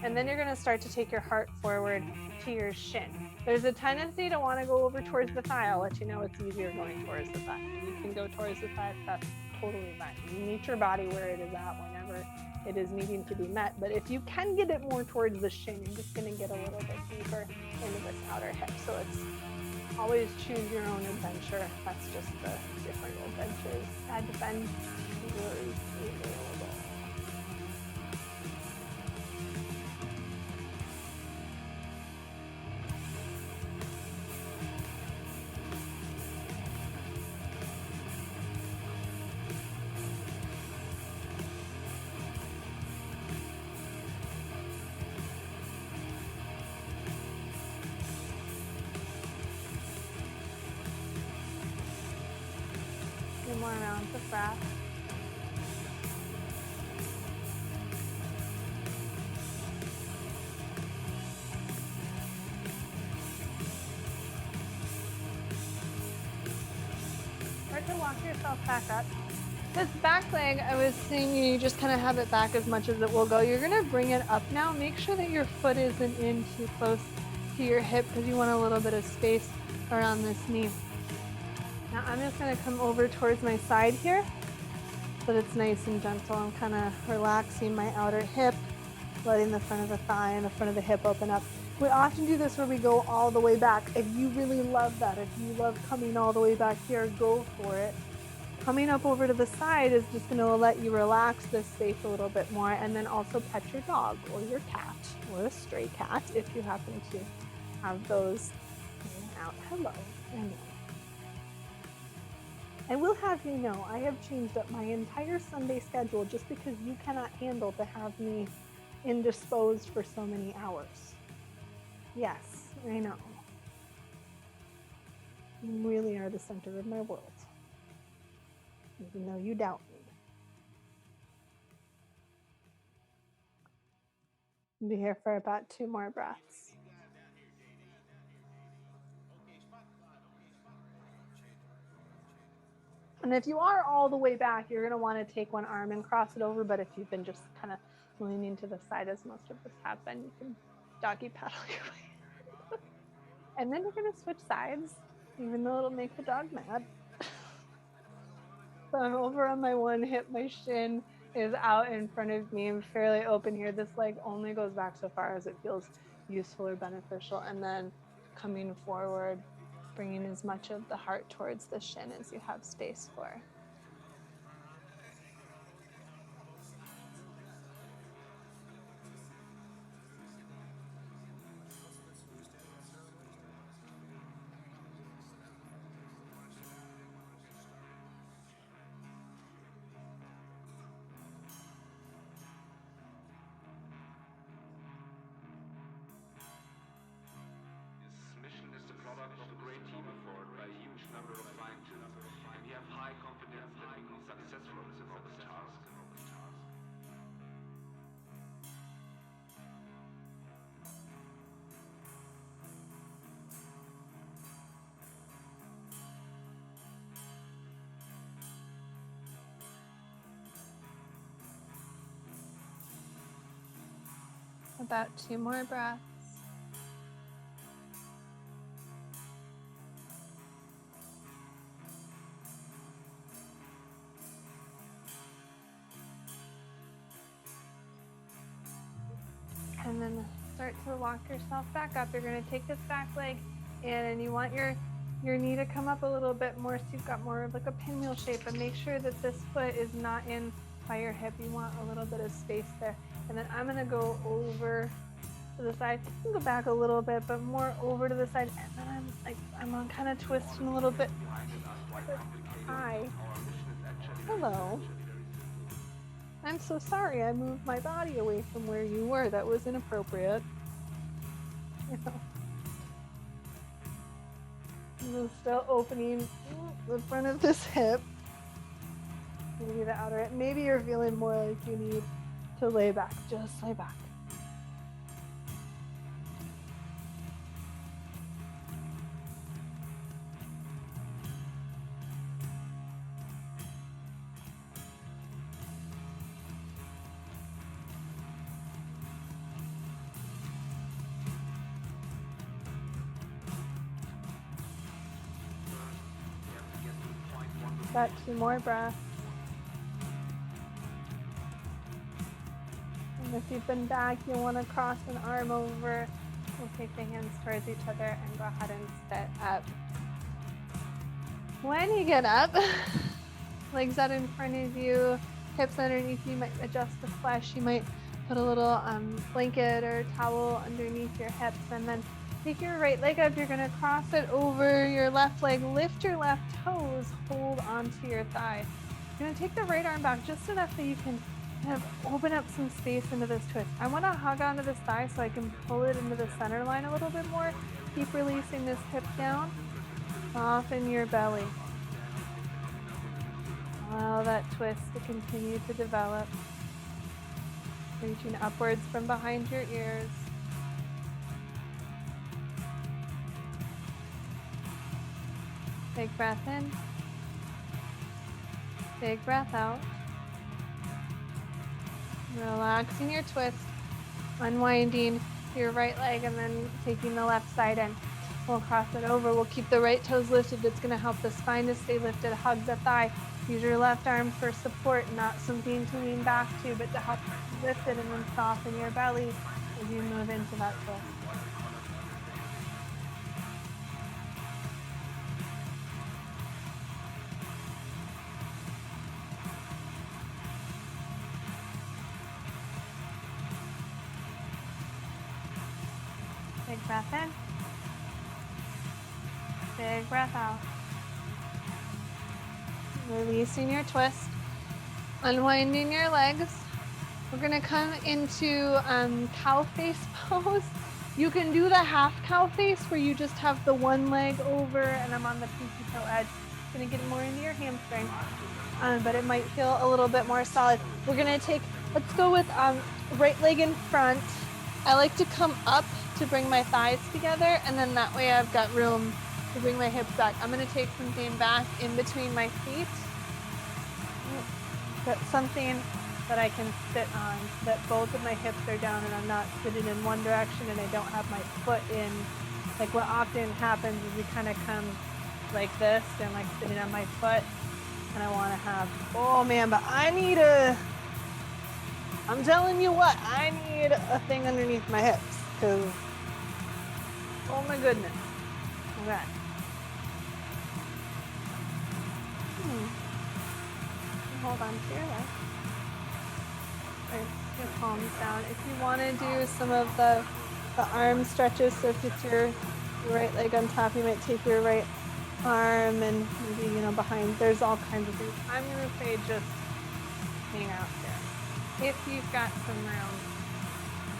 And then you're gonna start to take your heart forward to your shin. There's a tendency to wanna go over towards the thigh. I'll let you know it's easier going towards the thigh. You can go towards the thigh, that's totally fine. You meet your body where it is at whenever it is needing to be met. But if you can get it more towards the shin, you're just gonna get a little bit deeper into this outer hip. So it's always choose your own adventure. That's just the different adventures that depend really available. More rounds of breath. Start to walk yourself back up. This back leg, I was saying you just kind of have it back as much as it will go. You're going to bring it up now. Make sure that your foot isn't in too close to your hip because you want a little bit of space around this knee. Now I'm just going to come over towards my side here so that it's nice and gentle. I'm kind of relaxing my outer hip, letting the front of the thigh and the front of the hip open up. We often do this where we go all the way back. If you really love that, if you love coming all the way back here, go for it. Coming up over to the side is just going to let you relax this space a little bit more, and then also pet your dog or your cat or a stray cat if you happen to have those out. Hello. I will have you know, I have changed up my entire Sunday schedule just because you cannot handle to have me indisposed for so many hours. Yes, I know. You really are the center of my world, even though you doubt me. Be here for about 2 more breaths. And if you are all the way back, you're going to want to take one arm and cross it over. But if you've been just kind of leaning to the side, as most of us have been, you can doggy paddle your way. And then you're going to switch sides, even though it'll make the dog mad. So I'm over on my one hip, my shin is out in front of me. I'm fairly open here. This leg only goes back so far as it feels useful or beneficial. And then coming forward, bringing as much of the heart towards the shin as you have space for. About 2 more breaths. And then start to walk yourself back up. You're going to take this back leg in, and you want your knee to come up a little bit more so you've got more of like a pinwheel shape, and make sure that this foot is not in by your hip. You want a little bit of space there. And then I'm going to go over to the side. You can go back a little bit, but more over to the side. And then I'm kind of twisting a little bit. Hi. Hello. I'm so sorry I moved my body away from where you were. That was inappropriate. I'm still opening the front of this hip. Maybe the outer hip. Maybe you're feeling more like you need to lay back. Just lay back. Got 2 more breaths. And if you've been back, you want to cross an arm over. We'll take the hands towards each other and go ahead and sit up. When you get up, legs out in front of you, hips underneath you, you might adjust the flesh. You might put a little blanket or towel underneath your hips, and then take your right leg up. You're going to cross it over your left leg. Lift your left toes. Hold onto your thigh. You're going to take the right arm back just enough that you can kind of open up some space into this twist. I want to hug onto this thigh so I can pull it into the center line a little bit more. Keep releasing this hip down. Soften your belly. Allow that twist to continue to develop. Reaching upwards from behind your ears. Big breath in. Big breath out. Relaxing your twist. Unwinding your right leg and then taking the left side in. We'll cross it over. We'll keep the right toes lifted. It's going to help the spine to stay lifted. Hug the thigh. Use your left arm for support, not something to lean back to, but to help lift it, and then soften your belly as you move into that twist. Big breath in. Big breath out. Releasing your twist. Unwinding your legs. We're going to come into cow face pose. You can do the half cow face where you just have the one leg over and I'm on the pinky toe edge. It's going to get more into your hamstring, but it might feel a little bit more solid. We're going to let's go with right leg in front. I like to come up to bring my thighs together, and then that way I've got room to bring my hips back. I'm going to take something back in between my feet. Put something that I can sit on so that both of my hips are down and I'm not sitting in one direction and I don't have my foot in. Like what often happens is we kind of come like this and like sitting on my foot, and I want to have, oh man, but I'm telling you what, I need a thing underneath my hips because, oh my goodness. Okay. Hold on to your leg. Place your palms down. If you want to do some of the arm stretches, so if it's your right leg on top, you might take your right arm and maybe, behind. There's all kinds of things. I'm going to say just hang out here. If you've got some room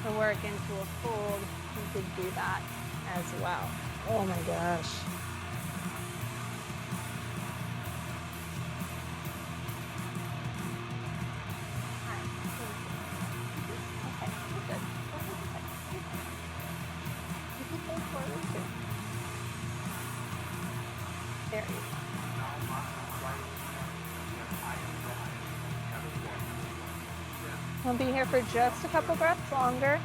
to work into a fold, you could do that as well. Oh my gosh. There you go. We'll be here for just a couple breaths longer.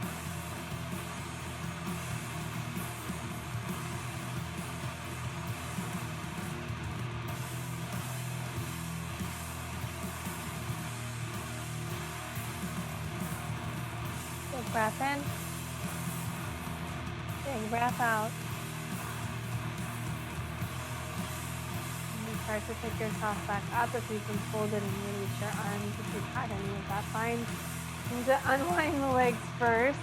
breath in. Big breath out. And you start to pick yourself back up. If you can fold it and release your arms, if you've had any of that, fine. And to unwind the legs first,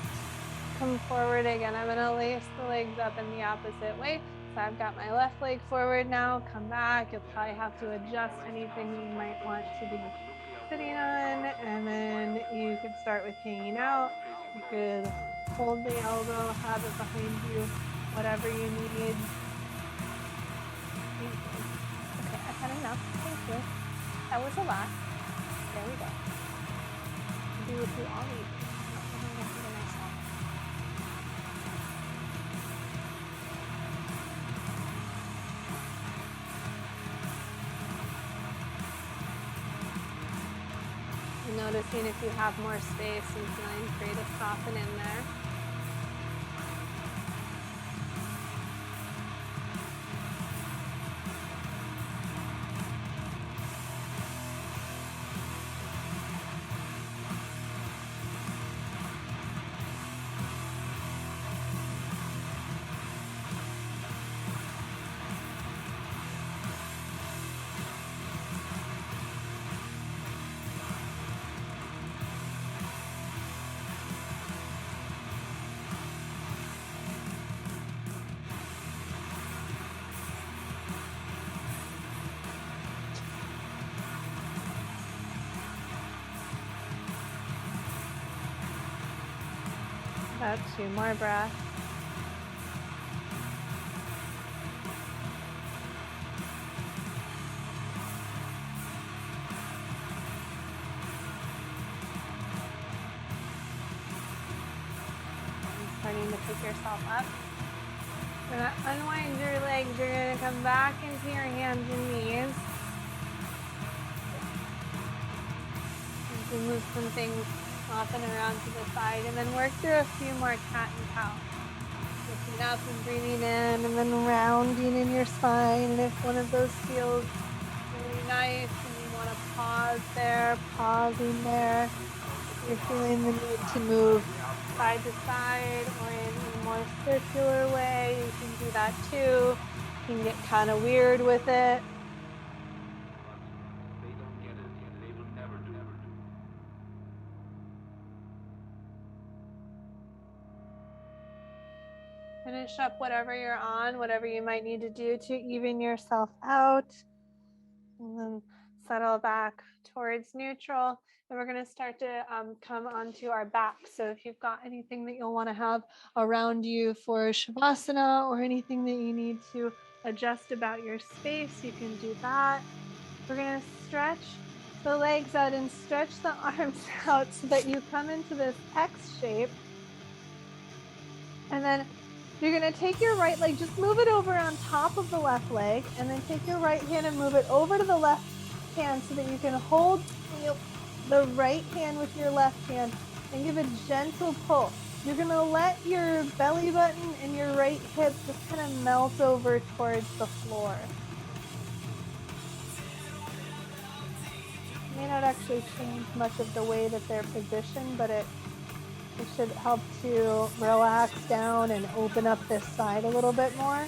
come forward again. I'm going to lace the legs up in the opposite way. So I've got my left leg forward now. Come back. You'll probably have to adjust anything you might want to be sitting on. And then you could start with hanging out. You could hold the elbow, have it behind you, whatever you need. Thank you. Okay, I've had enough. Thank you. That was a lot. There we go. Do what you all need. Noticing if you have more space and feeling free to soften in there. About 2 more breaths. And starting to pick yourself up. You're going to unwind your legs. You're going to come back into your hands and knees. You can move some things off and around to the side, and then work through a few more cat and cow. Lifting up and breathing in, and then rounding in your spine. And if one of those feels really nice and you want to pause there, pausing there. If you're feeling the need to move side to side or in a more circular way, you can do that too. You can get kind of weird with it. Finish up whatever you're on, whatever you might need to do to even yourself out. And then settle back towards neutral. And we're going to start to come onto our back. So if you've got anything that you'll want to have around you for Shavasana or anything that you need to adjust about your space, you can do that. We're going to stretch the legs out and stretch the arms out so that you come into this X shape. And then you're going to take your right leg, just move it over on top of the left leg, and then take your right hand and move it over to the left hand so that you can hold the right hand with your left hand and give a gentle pull. You're going to let your belly button and your right hip just kind of melt over towards the floor. It may not actually change much of the way that they're positioned, but it should help to relax down and open up this side a little bit more.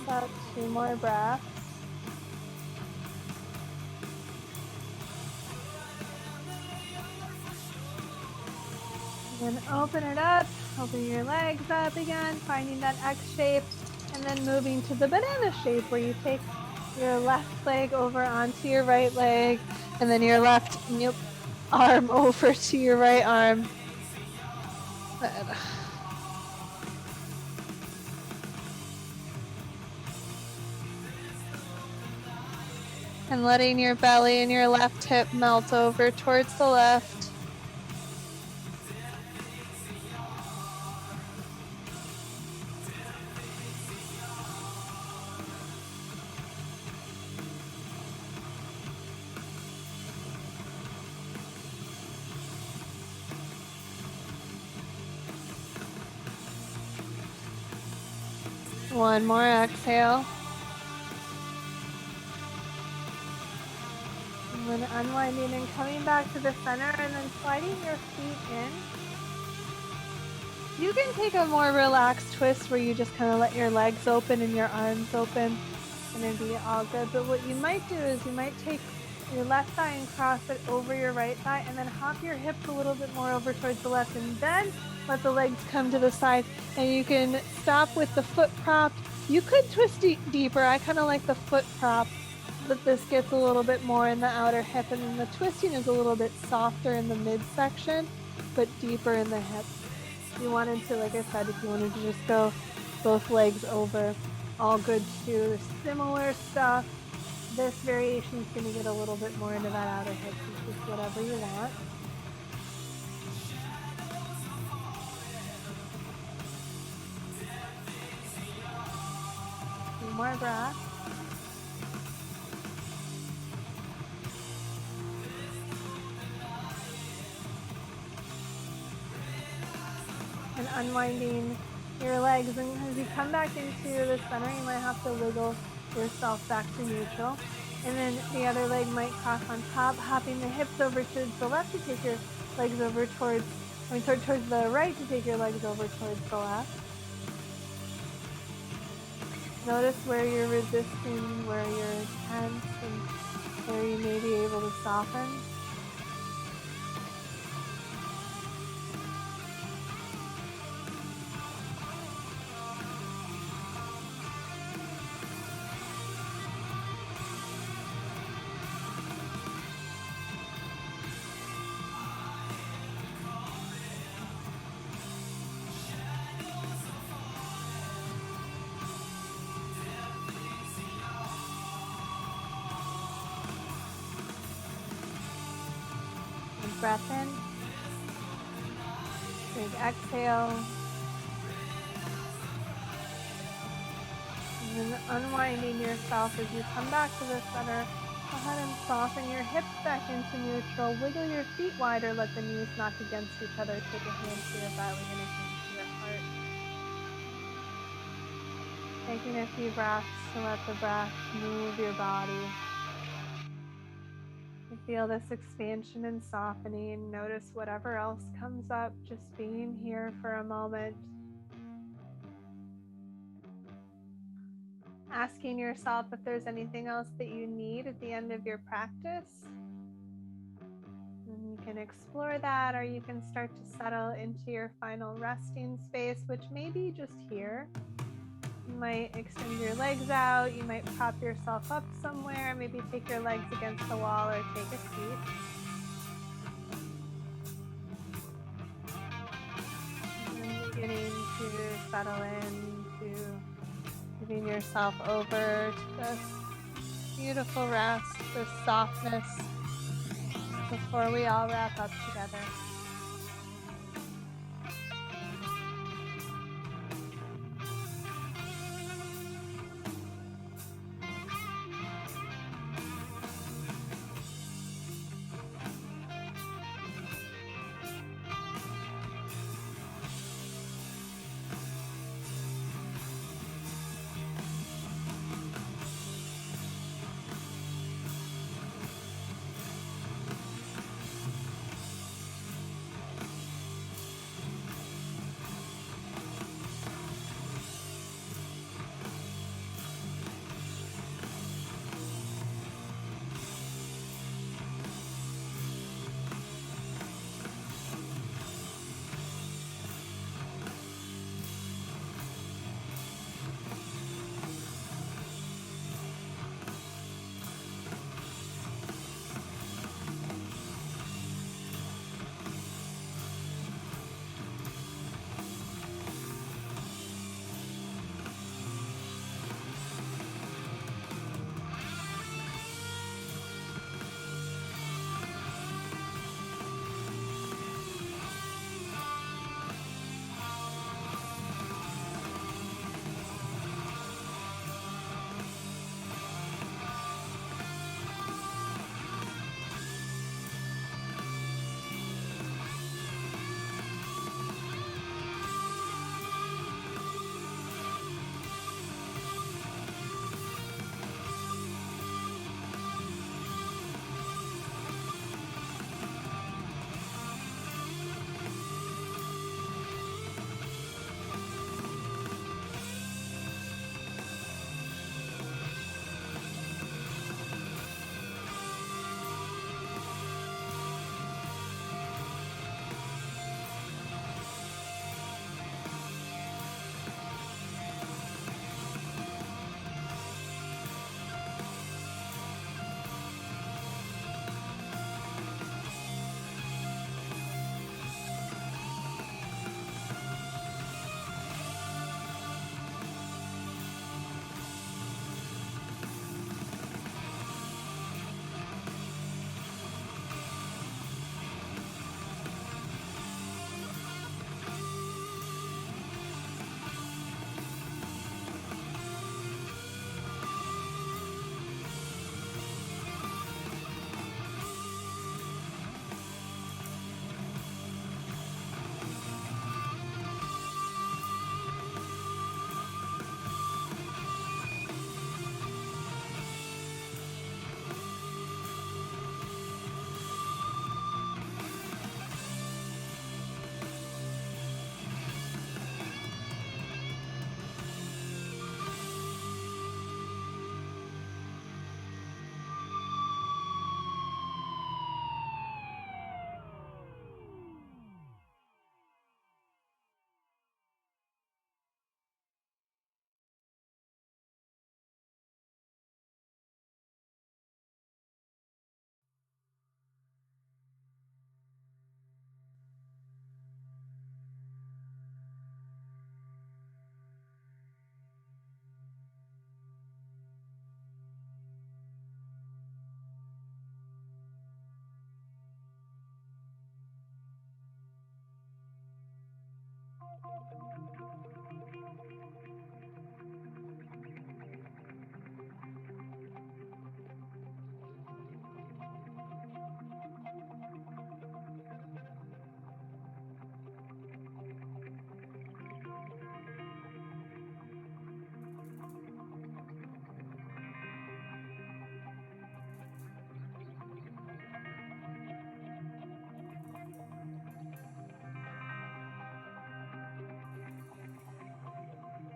About 2 more breaths. And then open it up, open your legs up again, finding that X shape, and then moving to the banana shape where you take your left leg over onto your right leg, and then your left arm over to your right arm. And letting your belly and your left hip melt over towards the left. One more exhale. And then unwinding and coming back to the center and then sliding your feet in. You can take a more relaxed twist where you just kind of let your legs open and your arms open and it'd be all good. But what you might do is you might take your left thigh and cross it over your right thigh and then hop your hips a little bit more over towards the left and then let the legs come to the side and you can stop with the foot propped. You could twist deeper. I kind of like the foot prop, but this gets a little bit more in the outer hip and then the twisting is a little bit softer in the midsection, but deeper in the hip. If you wanted to, like I said, if you wanted to just go both legs over, all good too. Similar stuff. This variation is going to get a little bit more into that outer hip, so just whatever you want. Two more breaths. And unwinding your legs, and as you come back into the center, you might have to wiggle yourself back to neutral. And then the other leg might cross on top, hopping the hips over towards the left to take your legs over towards the right to take your legs over towards the left. Notice where you're resisting, where you're tense, and where you may be able to soften. Breath in, big exhale, and then unwinding yourself as you come back to the center. Go ahead and soften your hips back into neutral. Wiggle your feet wider, let the knees knock against each other. Take a hand to your belly and a hand to your heart. Taking a few breaths to let the breath move your body. You feel this expansion and softening. Notice whatever else comes up, just being here for a moment. Asking yourself if there's anything else that you need at the end of your practice. And you can explore that, or you can start to settle into your final resting space, which may be just here. You might extend your legs out, you might prop yourself up somewhere, maybe take your legs against the wall or take a seat. And then beginning to settle into giving yourself over to this beautiful rest, this softness, before we all wrap up together.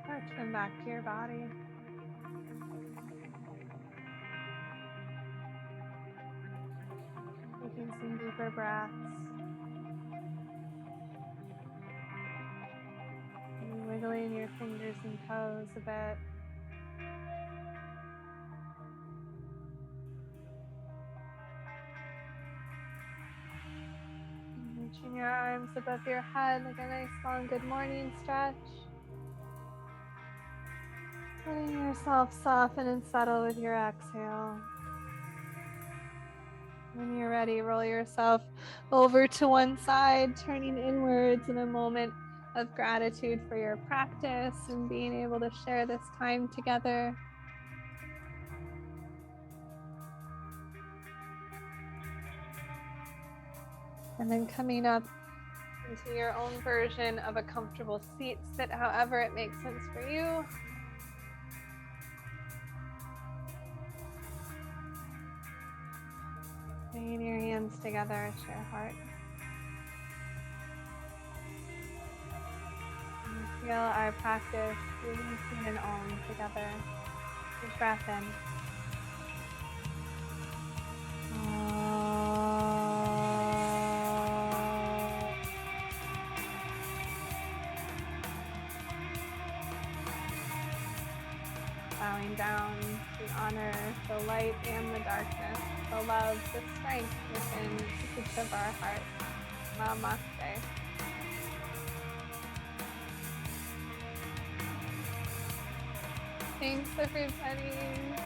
Return back to your body. Taking some deeper breaths. And wiggling your fingers and toes a bit. And reaching your arms above your head like a nice long good morning stretch. Letting yourself soften and settle with your exhale. When you're ready, roll yourself over to one side, turning inwards in a moment of gratitude for your practice and being able to share this time together. And then coming up into your own version of a comfortable seat. Sit however it makes sense for you. Bringing your hands together at your heart. And feel our practice releasing and Om together. Big breath in. Bowing down to honor the light and the darkness, the love, the strength within each of our hearts. Namaste. Thanks, everybody.